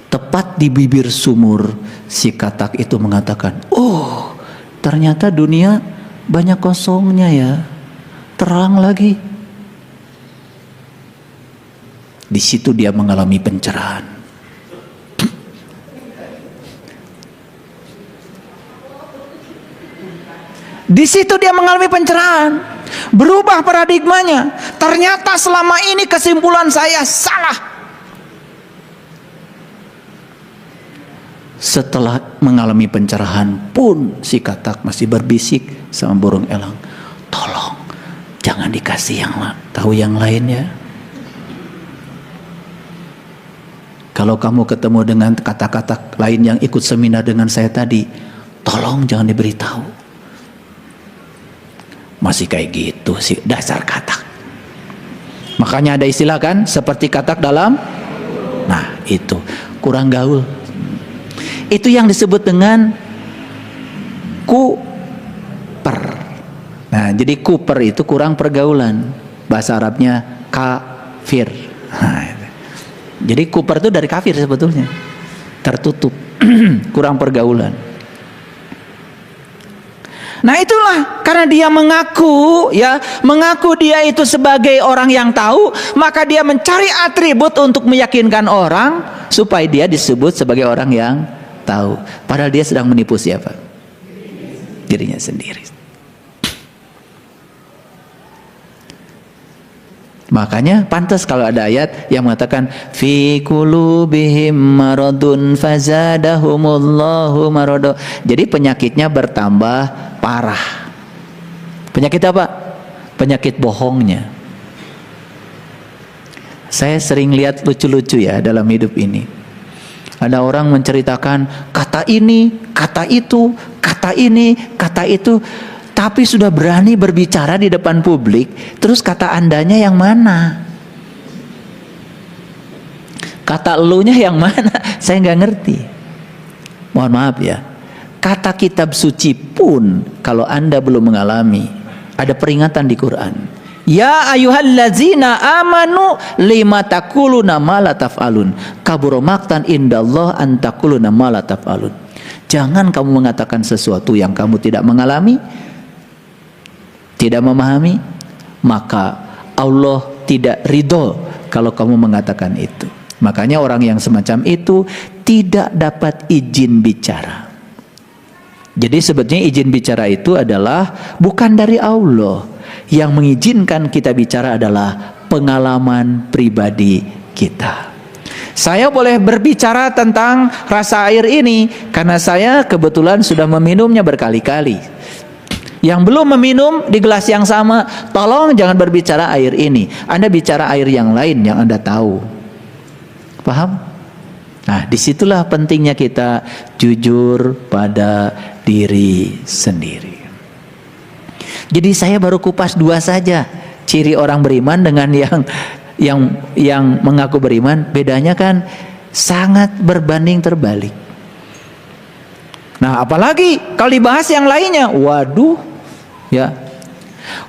Tepat di bibir sumur, si katak itu mengatakan, oh ternyata dunia banyak kosongnya ya, terang lagi. Di situ dia mengalami pencerahan. Di situ dia mengalami pencerahan, berubah paradigmanya. Ternyata selama ini kesimpulan saya salah. Setelah mengalami pencerahan pun si katak masih berbisik sama burung elang, tolong jangan dikasih yang tahu yang lain ya. Kalau kamu ketemu dengan kata-kata lain yang ikut seminar dengan saya tadi, tolong jangan diberitahu. Masih kayak gitu sih, dasar katak. Makanya ada istilah kan, seperti katak dalam. Nah itu, kurang gaul. Itu yang disebut dengan kuper. Nah jadi kuper itu kurang pergaulan. Bahasa Arabnya kafir. Nah, jadi kuper itu dari kafir sebetulnya, tertutup, kurang pergaulan. Nah itulah karena dia mengaku dia itu sebagai orang yang tahu, maka dia mencari atribut untuk meyakinkan orang supaya dia disebut sebagai orang yang tahu. Padahal dia sedang menipu siapa? Dirinya sendiri. Makanya pantas kalau ada ayat yang mengatakan fi qulubihim maradun fazadahumullahu marada. Jadi penyakitnya bertambah parah. Penyakit apa? Penyakit bohongnya. Saya sering lihat lucu-lucu ya dalam hidup ini. Ada orang menceritakan kata ini, kata itu, kata ini, kata itu, tapi sudah berani berbicara di depan publik, terus kata andanya yang mana? Kata elunya yang mana? Saya nggak ngerti. Mohon maaf ya. Kata kitab suci pun kalau Anda belum mengalami, ada peringatan di Quran. Ya ayyuhallazina amanu lima taquluna ma la taf'alun. Kabura maqtan indallah an taquluna ma la taf'alun. Jangan kamu mengatakan sesuatu yang kamu tidak mengalami, tidak memahami, maka Allah tidak ridho kalau kamu mengatakan itu. Makanya orang yang semacam itu tidak dapat izin bicara. Jadi sebetulnya izin bicara itu adalah bukan dari Allah. Yang mengizinkan kita bicara adalah pengalaman pribadi kita. Saya boleh berbicara tentang rasa air ini karena saya kebetulan sudah meminumnya berkali-kali. Yang belum meminum di gelas yang sama, tolong jangan berbicara air ini. Anda bicara air yang lain yang Anda tahu. Paham? Nah, disitulah pentingnya kita jujur pada diri sendiri. Jadi saya baru kupas dua saja ciri orang beriman dengan yang mengaku beriman. Bedanya kan sangat berbanding terbalik. Nah, apalagi kalau dibahas yang lainnya, waduh, ya.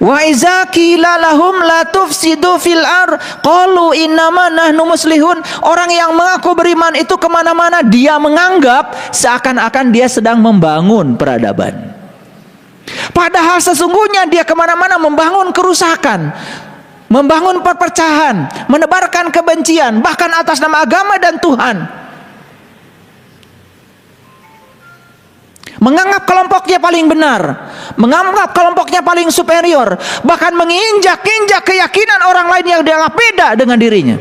Wa iza qila lahum la tufsidu fil ar qalu innama nahnu muslihun. Orang yang mengaku beriman itu kemana-mana dia menganggap seakan-akan dia sedang membangun peradaban, padahal sesungguhnya dia kemana-mana membangun kerusakan, membangun perpecahan, menebarkan kebencian, bahkan atas nama agama dan Tuhan. Menganggap kelompoknya paling benar, menganggap kelompoknya paling superior, bahkan menginjak-injak keyakinan orang lain yang dianggap beda dengan dirinya.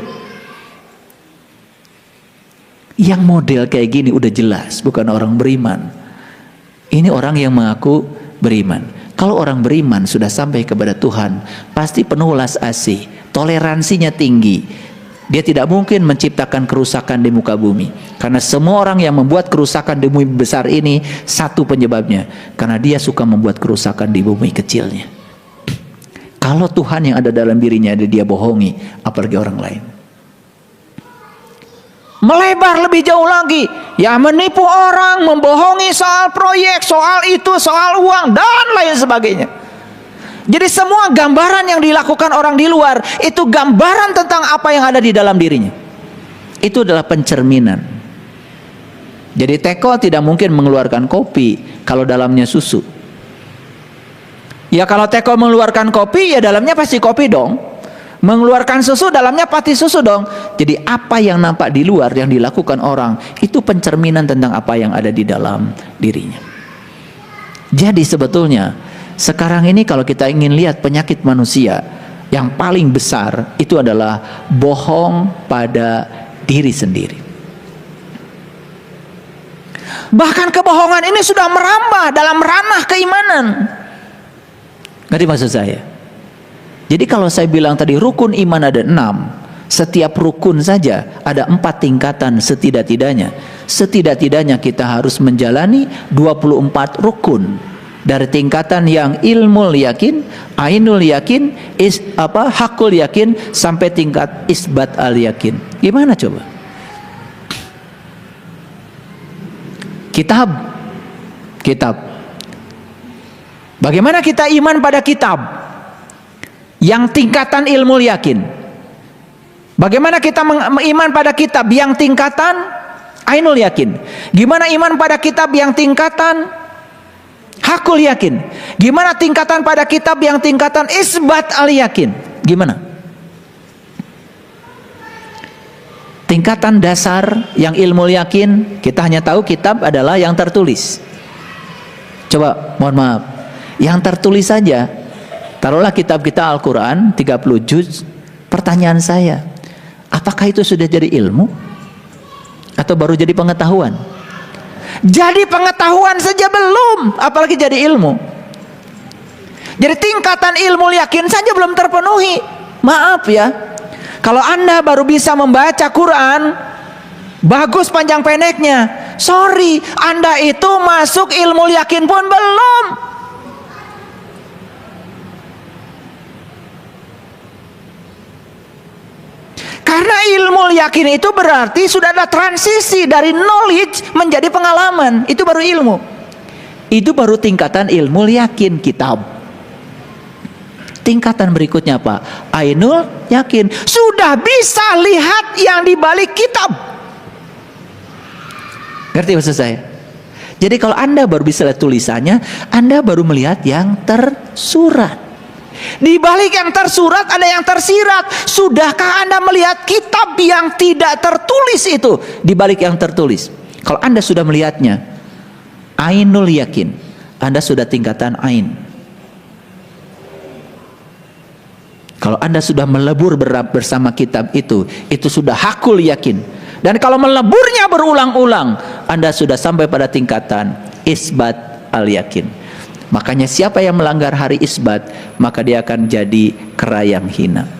Yang model kayak gini udah jelas bukan orang beriman. Ini orang yang mengaku beriman. Kalau orang beriman sudah sampai kepada Tuhan, pasti penuh welas asih, toleransinya tinggi. Dia tidak mungkin menciptakan kerusakan di muka bumi. Karena semua orang yang membuat kerusakan di bumi besar ini, satu penyebabnya, karena dia suka membuat kerusakan di bumi kecilnya. Kalau Tuhan yang ada dalam dirinya ada dia bohongi, apalagi orang lain. Melebar lebih jauh lagi, ya menipu orang, membohongi soal proyek, soal itu, soal uang, dan lain sebagainya. Jadi semua gambaran yang dilakukan orang di luar itu gambaran tentang apa yang ada di dalam dirinya. Itu adalah pencerminan. Jadi teko tidak mungkin mengeluarkan kopi kalau dalamnya susu. Ya kalau teko mengeluarkan kopi, ya dalamnya pasti kopi dong. Mengeluarkan susu, dalamnya pasti susu dong. Jadi apa yang nampak di luar yang dilakukan orang itu pencerminan tentang apa yang ada di dalam dirinya. Jadi sebetulnya sekarang ini kalau kita ingin lihat penyakit manusia yang paling besar itu adalah bohong pada diri sendiri. Bahkan kebohongan ini sudah merambah dalam ranah keimanan. Ngerti maksud saya? Jadi kalau saya bilang tadi rukun iman ada 6, setiap rukun saja ada 4 tingkatan setidak-tidaknya. Setidak-tidaknya kita harus menjalani 24 rukun. Dari tingkatan yang ilmul yakin, ainul yakin, hakul yakin, sampai tingkat isbat al yakin. Gimana coba? Kitab. Bagaimana kita iman pada kitab yang tingkatan ilmul yakin? Bagaimana kita iman pada kitab yang tingkatan ainul yakin? Gimana iman pada kitab yang tingkatan hakul yakin? Gimana tingkatan pada kitab yang tingkatan isbat al yakin? Gimana? Tingkatan dasar yang ilmu yakin, kita hanya tahu kitab adalah yang tertulis. Coba, mohon maaf, yang tertulis saja. Taruhlah kitab kita Al-Quran 30 juz. Pertanyaan saya, apakah itu sudah jadi ilmu? Atau baru jadi pengetahuan? Jadi pengetahuan saja belum, apalagi jadi ilmu. Jadi tingkatan ilmu yakin saja belum terpenuhi. Maaf ya, kalau Anda baru bisa membaca Quran bagus panjang pendeknya, sorry, Anda itu masuk ilmu yakin pun belum. Karena ilmu yakin itu berarti sudah ada transisi dari knowledge menjadi pengalaman. Itu baru ilmu. Itu baru tingkatan ilmu yakin kitab. Tingkatan berikutnya apa? Ainul yakin. Sudah bisa lihat yang dibalik kitab. Ngerti maksud saya? Jadi kalau Anda baru bisa lihat tulisannya, Anda baru melihat yang tersurat. Di balik yang tersurat ada yang tersirat. Sudahkah Anda melihat kitab yang tidak tertulis itu di balik yang tertulis? Kalau Anda sudah melihatnya, ainul yakin, Anda sudah tingkatan ain. Kalau Anda sudah melebur bersama kitab itu sudah hakul yakin. Dan kalau meleburnya berulang-ulang, Anda sudah sampai pada tingkatan isbat al-yakin. Makanya siapa yang melanggar hari isbat, maka dia akan jadi kera yang hina.